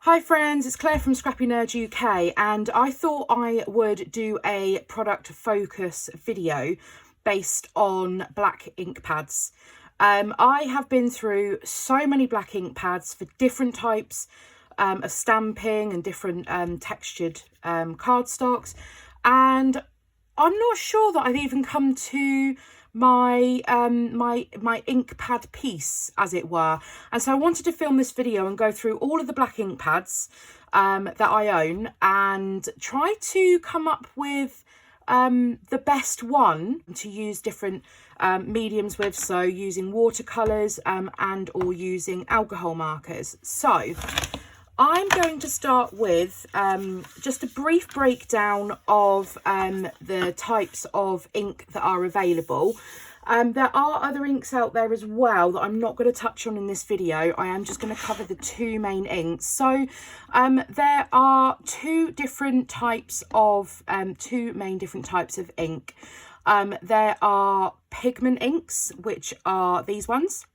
Hi friends, it's Claire from ScrappyNerdUK, and I thought I would do a product focus video based on black ink pads. I have been through so many black ink pads for different types of stamping and different textured cardstocks, and I'm not sure that I've even come to my my ink pad piece, as it were. And so I wanted to film this video and go through all of the black ink pads that I own and try to come up with the best one to use different mediums with, so using watercolours and or using alcohol markers. So I'm going to start with just a brief breakdown of the types of ink that are available. There are other inks out there as well that I'm not going to touch on in this video. I am just going to cover the two main inks. So there are two main different types of ink. There are pigment inks, which are these ones.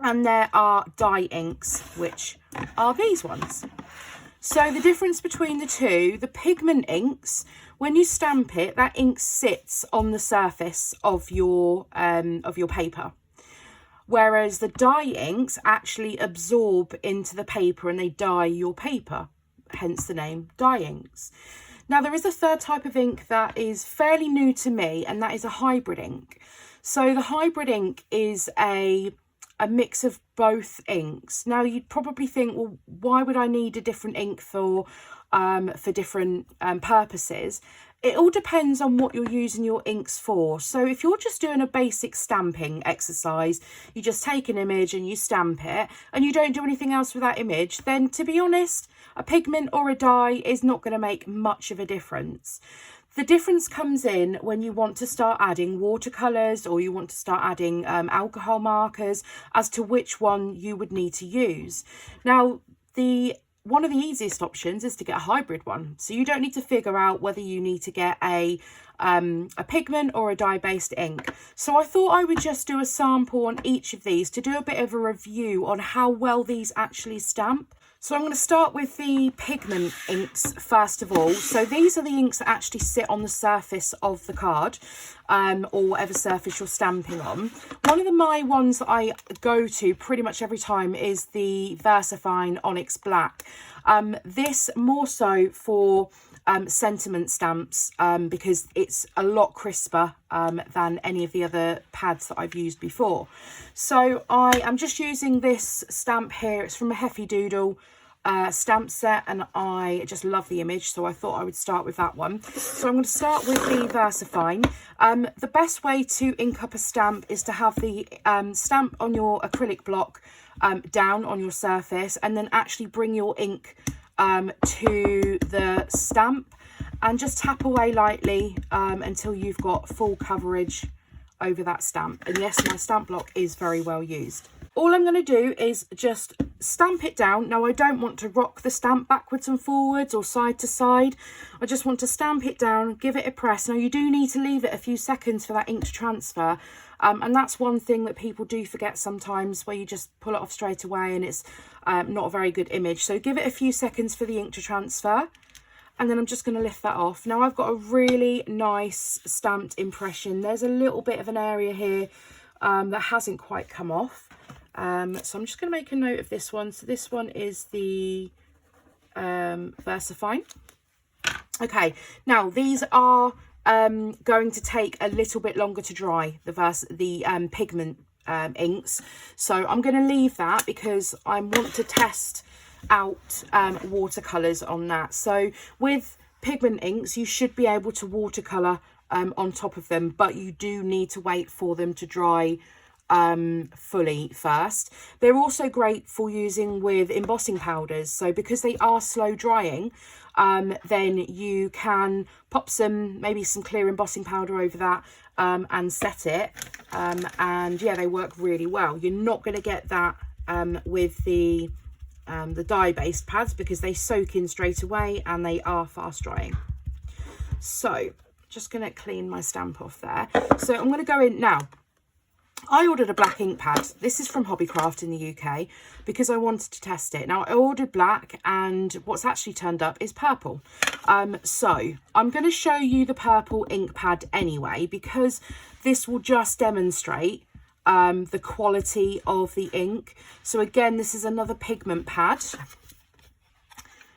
And there are dye inks, which are these ones. So the difference between the two, the pigment inks, when you stamp it, that ink sits on the surface of your paper. Whereas the dye inks actually absorb into the paper and they dye your paper, hence the name dye inks. Now there is a third type of ink that is fairly new to me, and that is a hybrid ink. So the hybrid ink is a mix of both inks. Now you'd probably think, well, why would I need a different ink for different purposes? It all depends on what you're using your inks for. So if you're just doing a basic stamping exercise, you just take an image and you stamp it and you don't do anything else with that image, then to be honest, a pigment or a dye is not going to make much of a difference. The difference comes in when you want to start adding watercolours or you want to start adding alcohol markers as to which one you would need to use. Now, one of the easiest options is to get a hybrid one. So you don't need to figure out whether you need to get a pigment or a dye-based ink. So I thought I would just do a sample on each of these to do a bit of a review on how well these actually stamp. So I'm going to start with the pigment inks first of all. So these are the inks that actually sit on the surface of the card or whatever surface you're stamping on. One of my ones that I go to pretty much every time is the Versafine Onyx Black. This more so for sentiment stamps because it's a lot crisper than any of the other pads that I've used before. So I am just using this stamp here. It's from a Heffy Doodle stamp set, and I just love the image, so I thought I would start with that one. So I'm going to start with the Versafine. The best way to ink up a stamp is to have the stamp on your acrylic block down on your surface, and then actually bring your ink to the stamp and just tap away lightly until you've got full coverage over that stamp. And yes, my stamp block is very well used. All I'm going to do is just stamp it down. Now I don't want to rock the stamp backwards and forwards or side to side. I just want to stamp it down, give it a press. Now you do need to leave it a few seconds for that ink to transfer. And that's one thing that people do forget sometimes, where you just pull it off straight away and it's not a very good image. So give it a few seconds for the ink to transfer. And then I'm just going to lift that off. Now I've got a really nice stamped impression. There's a little bit of an area here that hasn't quite come off. So I'm just going to make a note of this one. So this one is the Versafine. Okay, now these are going to take a little bit longer to dry, the pigment inks. So I'm going to leave that because I want to test out watercolours on that. So with pigment inks, you should be able to watercolour on top of them, but you do need to wait for them to dry fully first. They're also great for using with embossing powders, so because they are slow drying, then you can pop maybe some clear embossing powder over that and set it, and yeah, they work really well. You're not going to get that with the dye-based pads because they soak in straight away and they are fast drying. So just going to clean my stamp off there. So I'm going to go in now. I ordered a black ink pad. This is from Hobbycraft in the UK because I wanted to test it. Now, I ordered black and what's actually turned up is purple. So I'm going to show you the purple ink pad anyway, because this will just demonstrate the quality of the ink. So again, this is another pigment pad.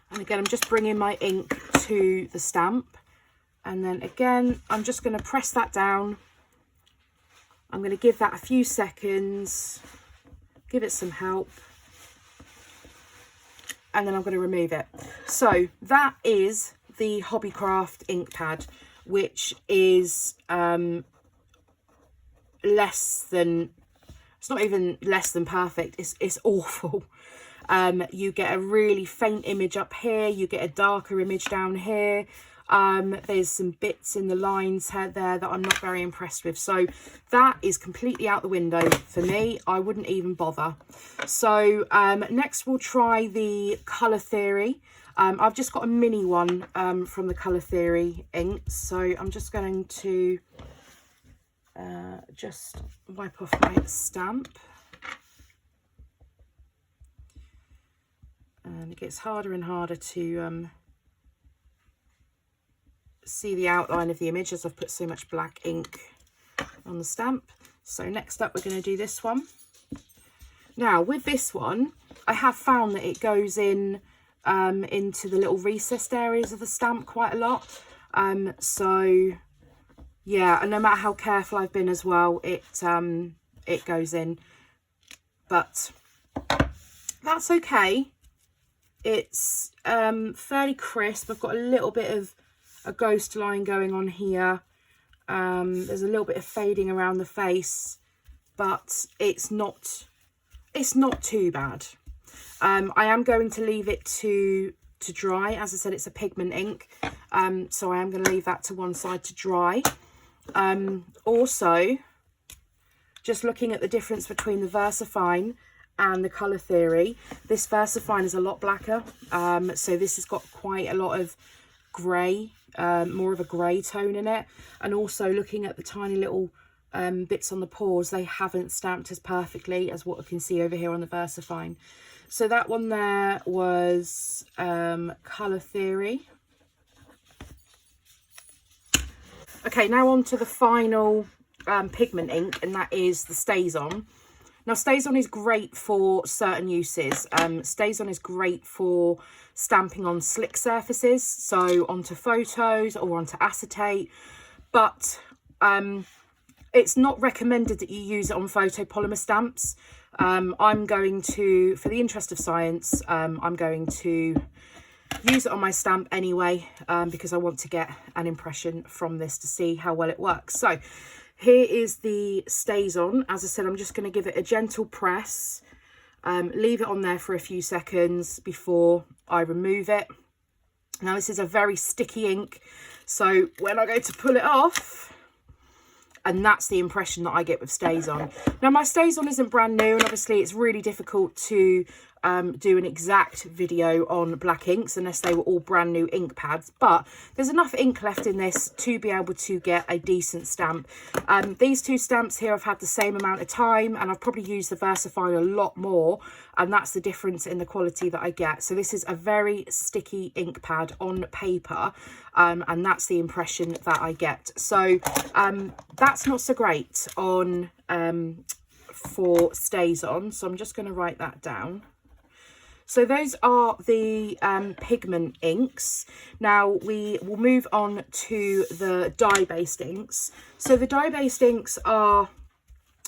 And again, I'm just bringing my ink to the stamp. And then again, I'm just going to press that down. I'm going to give that a few seconds, give it some help, and then I'm going to remove it. So that is the Hobbycraft ink pad, which is less than, it's not even less than perfect, it's awful. You get a really faint image up here, you get a darker image down here. There's some bits in the lines there that I'm not very impressed with. So that is completely out the window for me. I wouldn't even bother. So next we'll try the Colour Theory. I've just got a mini one from the Colour Theory inks. So I'm just going to just wipe off my stamp. And it gets harder and harder to see the outline of the image as I've put so much black ink on the stamp. So next up we're going to do this one. Now with this one I have found that it goes in into the little recessed areas of the stamp quite a lot. So yeah, and no matter how careful I've been as well, it goes in, but that's okay. It's fairly crisp. I've got a little bit of a ghost line going on here. There's a little bit of fading around the face, but it's not too bad. I am going to leave it to dry. As I said, it's a pigment ink, so I am going to leave that to one side to dry. Also, just looking at the difference between the Versafine and the Colour Theory, this Versafine is a lot blacker, so this has got quite a lot of grey, more of a grey tone in it. And also looking at the tiny little bits on the pores, they haven't stamped as perfectly as what I can see over here on the Versafine. So that one there was Colour Theory. Okay, now on to the final pigment ink, and that is the Stazon. Now, Stazon is great for certain uses. Stazon is great for stamping on slick surfaces, so onto photos or onto acetate, but it's not recommended that you use it on photopolymer stamps. I'm going to, for the interest of science, I'm going to use it on my stamp anyway, because I want to get an impression from this to see how well it works. So here is the Stazon. As I said, I'm just going to give it a gentle press, leave it on there for a few seconds before I remove it. Now this is a very sticky ink, so when I go to pull it off, and that's the impression that I get with Stazon. Now my Stazon isn't brand new, and obviously it's really difficult to do an exact video on black inks unless they were all brand new ink pads, but there's enough ink left in this to be able to get a decent stamp. These two stamps here I've had the same amount of time, and I've probably used the Versafine a lot more, and that's the difference in the quality that I get. So this is a very sticky ink pad on paper, and that's the impression that I get. So that's not so great on for Stazon, so I'm just going to write that down. So those are the pigment inks. Now we will move on to the dye-based inks. So the dye-based inks are,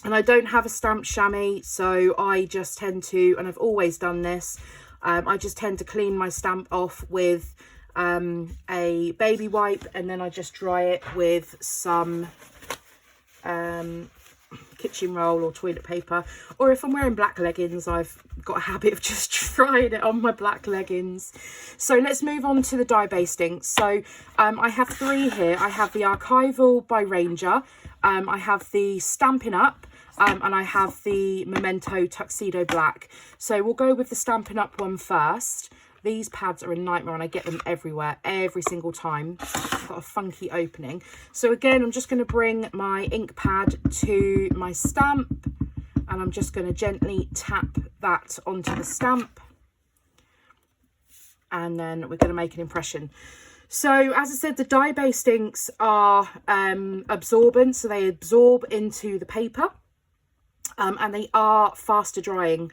and I don't have a stamped chamois, so I just tend to, and I've always done this, I just tend to clean my stamp off with a baby wipe, and then I just dry it with some kitchen roll or toilet paper, or if I'm wearing black leggings, I've got a habit of just drying it on my black leggings. So let's move on to the dye-based inks. So I have three here. I have the Archival by Ranger, I have the Stampin' Up, and I have the Memento Tuxedo Black. So we'll go with the Stampin' Up one first. These pads are a nightmare, and I get them everywhere, every single time. I've got a funky opening. So again, I'm just going to bring my ink pad to my stamp. and I'm just going to gently tap that onto the stamp, and then we're going to make an impression. So as I said, the dye-based inks are absorbent, so they absorb into the paper, and they are faster drying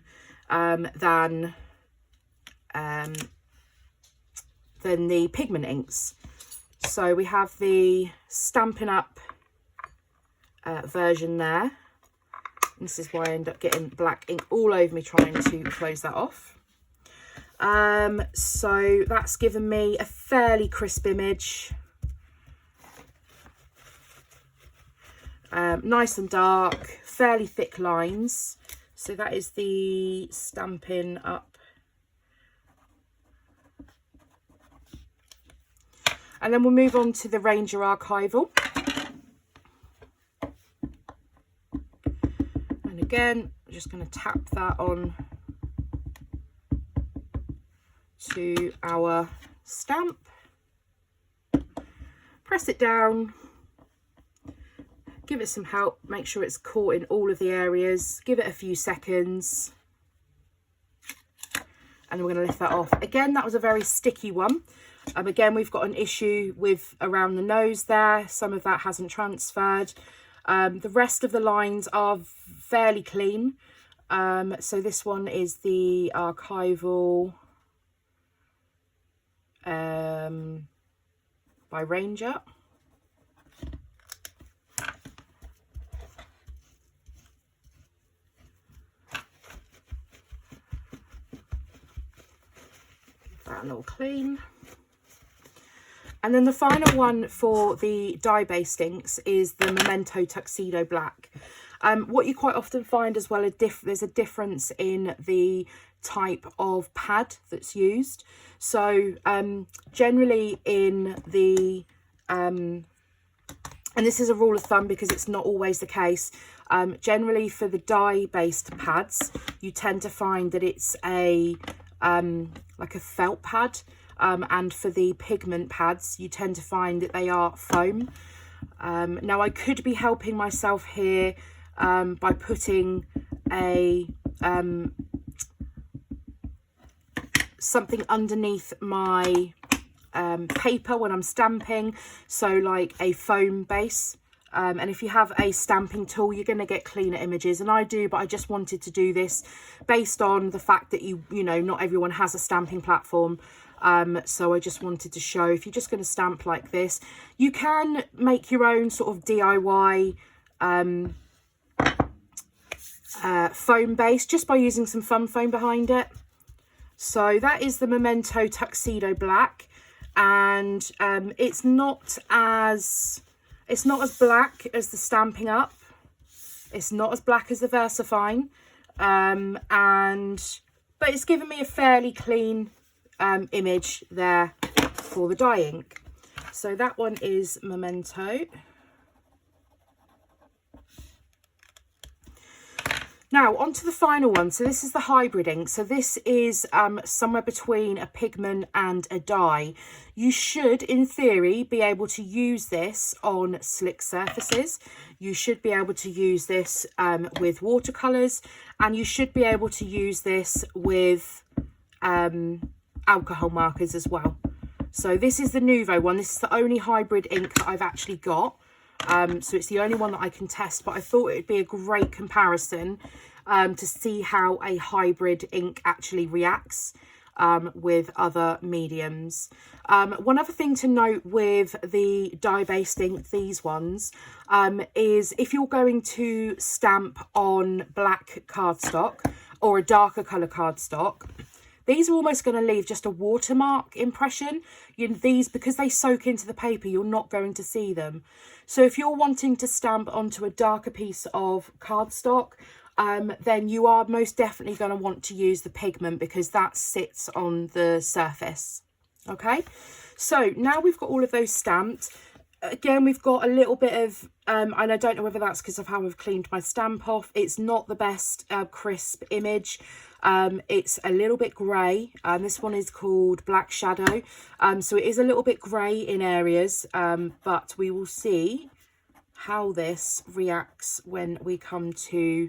than the pigment inks. So we have the Stampin' Up version there. This is why I end up getting black ink all over me trying to close that off. So that's given me a fairly crisp image. Nice and dark, fairly thick lines. So that is the Stampin' Up. And then we'll move on to the Ranger Archival. And again, I'm just going to tap that on to our stamp. Press it down. Give it some help. Make sure it's caught in all of the areas. Give it a few seconds. And we're going to lift that off. Again, that was a very sticky one. Again, we've got an issue with around the nose there. Some of that hasn't transferred. The rest of the lines are fairly clean. So this one is the Archival by Ranger. Give that a little clean. And then the final one for the dye-based inks is the Memento Tuxedo Black. What you quite often find as well, there's a difference in the type of pad that's used. So generally in the, and this is a rule of thumb because it's not always the case, generally for the dye-based pads, you tend to find that it's a like a felt pad. And for the pigment pads, you tend to find that they are foam. Now, I could be helping myself here by putting a something underneath my paper when I'm stamping, so like a foam base. And if you have a stamping tool, you're going to get cleaner images, and I do, but I just wanted to do this based on the fact that you know, not everyone has a stamping platform. So I just wanted to show, if you're just going to stamp like this, you can make your own sort of DIY foam base just by using some fun foam behind it. So that is the Memento Tuxedo Black, and it's not as black as the Stampin' Up. It's not as black as the Versafine, but it's given me a fairly clean image there for the dye ink. So that one is Memento. Now on to the final one. So this is the hybrid ink. So this is somewhere between a pigment and a dye. You should, in theory, be able to use this on slick surfaces. You should be able to use this with watercolours, and you should be able to use this with alcohol markers as well. So this is the Nouveau one. This is the only hybrid ink that I've actually got. So it's the only one that I can test, but I thought it would be a great comparison to see how a hybrid ink actually reacts with other mediums. One other thing to note with the dye-based ink, these ones, is if you're going to stamp on black cardstock or a darker colour cardstock, these are almost going to leave just a watermark impression. These, because they soak into the paper, you're not going to see them. So if you're wanting to stamp onto a darker piece of cardstock, then you are most definitely going to want to use the pigment, because that sits on the surface. Okay, so now we've got all of those stamped. Again, we've got a little bit of, and I don't know whether that's because of how I've cleaned my stamp off. It's not the best crisp image. It's a little bit grey. This one is called Black Shadow. So it is a little bit grey in areas, but we will see how this reacts when we come to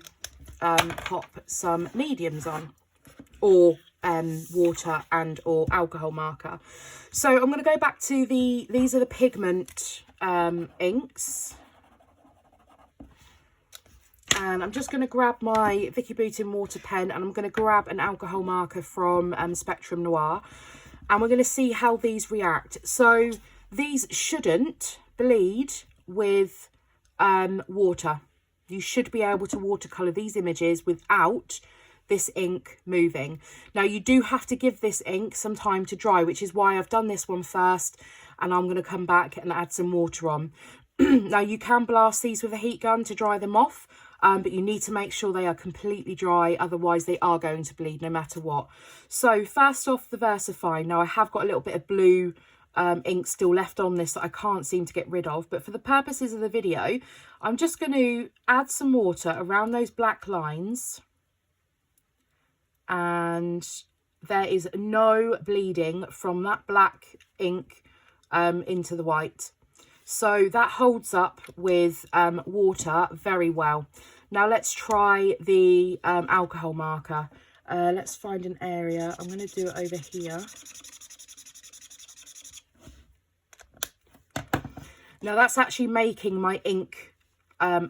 pop some mediums on, or water and or alcohol marker. So I'm going to go back to these are the Pigment inks. And I'm just going to grab my Vicky Boutin water pen, and I'm going to grab an alcohol marker from Spectrum Noir, and we're going to see how these react. So these shouldn't bleed with water. You should be able to watercolour these images without this ink moving. Now you do have to give this ink some time to dry, which is why I've done this one first, and I'm going to come back and add some water on. Now you can blast these with a heat gun to dry them off, but you need to make sure they are completely dry, otherwise they are going to bleed no matter what. So first off, the Versafine. Now I have got a little bit of blue ink still left on this that I can't seem to get rid of, but for the purposes of the video, I'm just going to add some water around those black lines, and there is no bleeding from that black ink into the white. So that holds up with water very well. Now let's try the alcohol marker. Let's find an area. I'm going to do it over here. Now that's actually making my ink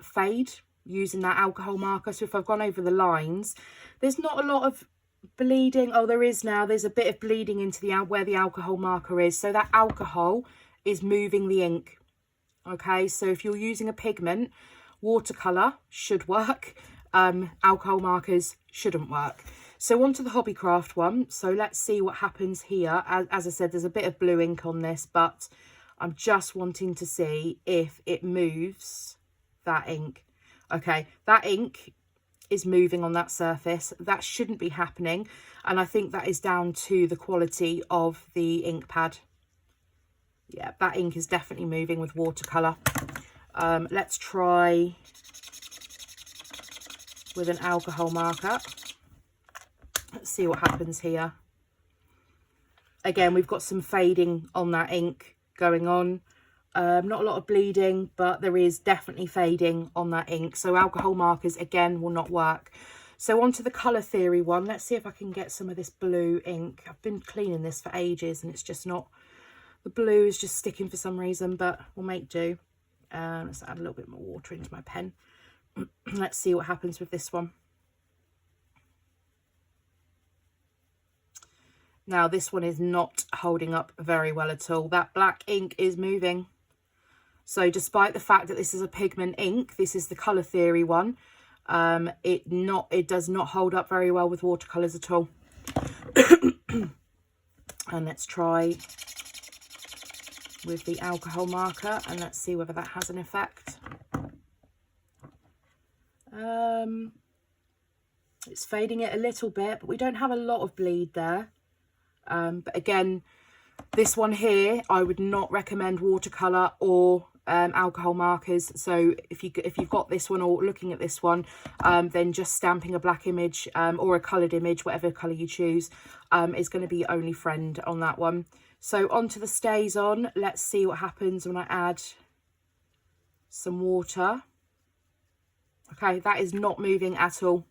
fade using that alcohol marker. So if I've gone over the lines, there's not a lot of bleeding. Oh, there is now. There's a bit of bleeding into the where the alcohol marker is. So that alcohol is moving the ink. Okay, so if you're using a pigment, watercolour should work. Alcohol markers shouldn't work. So onto the Hobbycraft one. So let's see what happens here. As I said, there's a bit of blue ink on this, but I'm just wanting to see if it moves that ink. Okay, that ink is moving on that surface. That shouldn't be happening, and I think that is down to the quality of the ink pad. Yeah, that ink is definitely moving with watercolour. Let's try with an alcohol marker. Let's see what happens here. Again, we've got some fading on that ink going on. Not a lot of bleeding, but there is definitely fading on that ink. So alcohol markers, again, will not work. So onto the colour theory one. Let's see if I can get some of this blue ink. I've been cleaning this for ages and it's just not... The blue is just sticking for some reason, but we'll make do. Let's add a little bit more water into my pen. Let's see what happens with this one. Now, this one is not holding up very well at all. That black ink is moving. So despite the fact that this is a pigment ink, this is the colour theory one, it does not hold up very well with watercolours at all. And let's try with the alcohol marker, and let's see whether that has an effect. It's fading it a little bit, but we don't have a lot of bleed there. But again, this one here, I would not recommend watercolour or alcohol markers. So if you've got this one or looking at this one, then just stamping a black image or a coloured image, whatever colour you choose, is going to be your only friend on that one. So onto the Stazon. Let's see what happens when I add some water. Okay, that is not moving at all.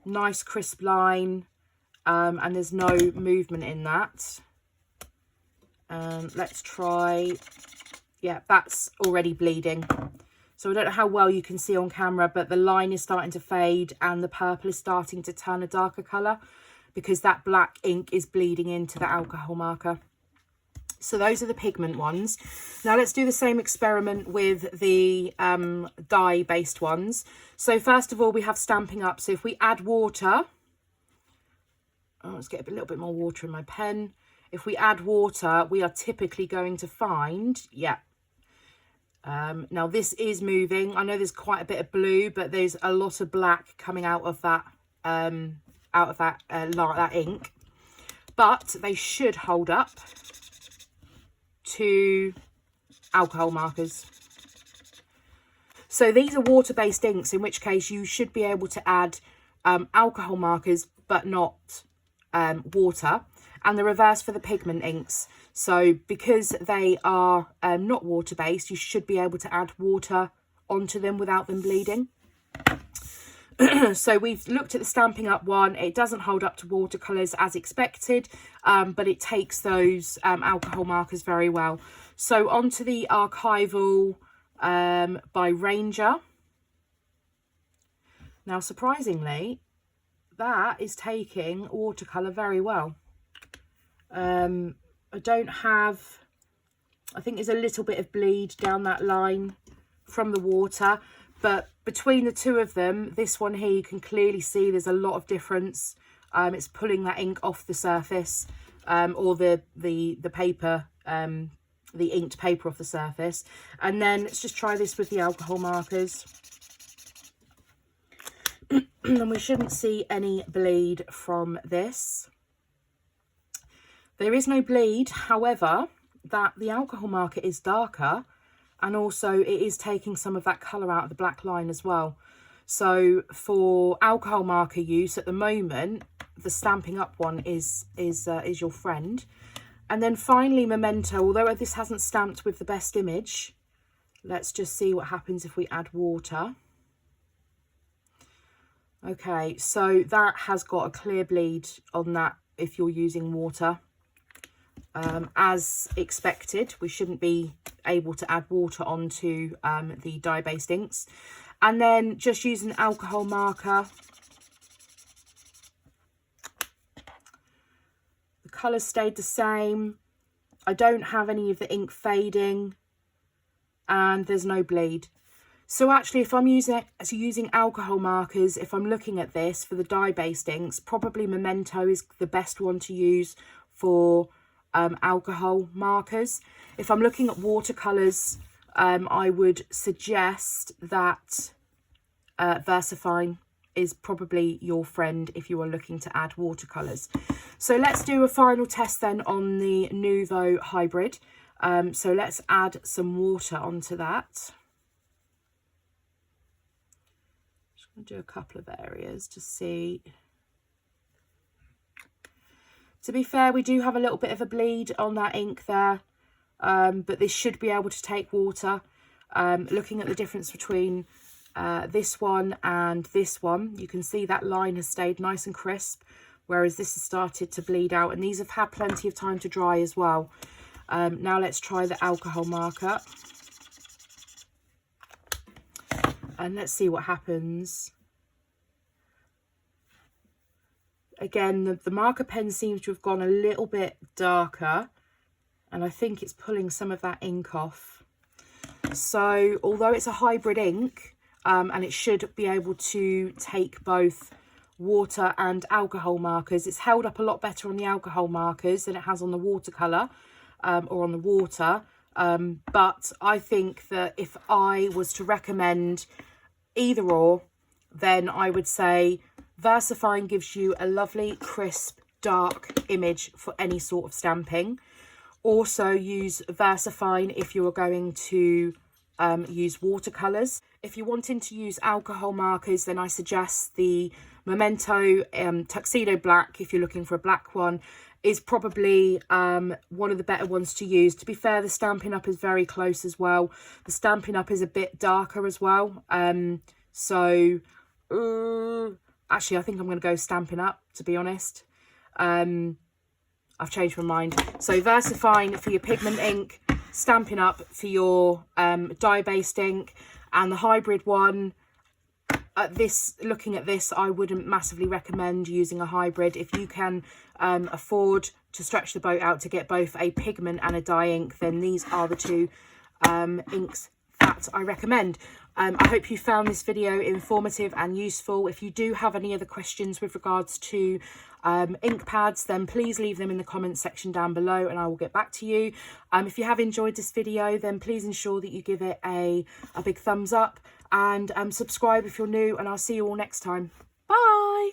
Nice crisp line, and there's no movement in that. Let's try. Yeah, that's already bleeding. So I don't know how well you can see on camera, but the line is starting to fade and the purple is starting to turn a darker colour, because that black ink is bleeding into the alcohol marker. So those are the pigment ones. Now let's do the same experiment with the dye based ones. So first of all, we have Stamping Up. So if we add water, let's get a little bit more water in my pen. If we add water, we are typically going to find, now this is moving. I know there's quite a bit of blue, but there's a lot of black coming out of that that ink, but they should hold up to alcohol markers. So these are water-based inks, in which case you should be able to add alcohol markers, but not water. And the reverse for the pigment inks. So because they are not water-based, you should be able to add water onto them without them bleeding. So we've looked at the Stampin' Up one. It doesn't hold up to watercolours as expected, but it takes those alcohol markers very well. So onto the Archival by Ranger. Now, surprisingly, that is taking watercolour very well. I don't have, I think there's a little bit of bleed down that line from the water, but between the two of them, this one here, you can clearly see there's a lot of difference. It's pulling that ink off the surface, or the paper, the inked paper off the surface. And then let's just try this with the alcohol markers. And we shouldn't see any bleed from this. There is no bleed, however, that the alcohol marker is darker, and also it is taking some of that colour out of the black line as well. So for alcohol marker use at the moment, the Stampin' Up one is your friend. And then finally Memento, although this hasn't stamped with the best image, let's just see what happens if we add water. Okay, so that has got a clear bleed on that if you're using water. As expected, we shouldn't be able to add water onto the dye-based inks. And then just use an alcohol marker. The colour stayed the same. I don't have any of the ink fading, and there's no bleed. So actually, if I'm using alcohol markers, if I'm looking at this for the dye-based inks, probably Memento is the best one to use for alcohol markers. If I'm looking at watercolours, I would suggest that Versafine is probably your friend if you are looking to add watercolours. So let's do a final test then on the Nouveau Hybrid. So let's add some water onto that. Just going to do a couple of areas to see. To be fair, we do have a little bit of a bleed on that ink there, but this should be able to take water. Looking at the difference between this one and this one, you can see that line has stayed nice and crisp, whereas this has started to bleed out, and these have had plenty of time to dry as well. Now let's try the alcohol marker. And let's see what happens. Again, the marker pen seems to have gone a little bit darker, and I think it's pulling some of that ink off. So although it's a hybrid ink, and it should be able to take both water and alcohol markers, it's held up a lot better on the alcohol markers than it has on the watercolour, or on the water. But I think that if I was to recommend either or, then I would say Versafine gives you a lovely, crisp, dark image for any sort of stamping. Also use Versafine if you are going to use watercolours. If you're wanting to use alcohol markers, then I suggest the Memento Tuxedo Black, if you're looking for a black one, is probably one of the better ones to use. To be fair, the Stampin' Up is very close as well. The Stampin' Up is a bit darker as well. Actually, I think I'm going to go Stampin' Up, to be honest. I've changed my mind. So Versafine for your pigment ink, Stampin' Up for your dye-based ink, and the hybrid one, looking at this, I wouldn't massively recommend using a hybrid. If you can afford to stretch the boat out to get both a pigment and a dye ink, then these are the two inks that I recommend. I hope you found this video informative and useful. If you do have any other questions with regards to ink pads, then please leave them in the comments section down below and I will get back to you. If you have enjoyed this video, then please ensure that you give it a big thumbs up and subscribe if you're new, and I'll see you all next time. Bye!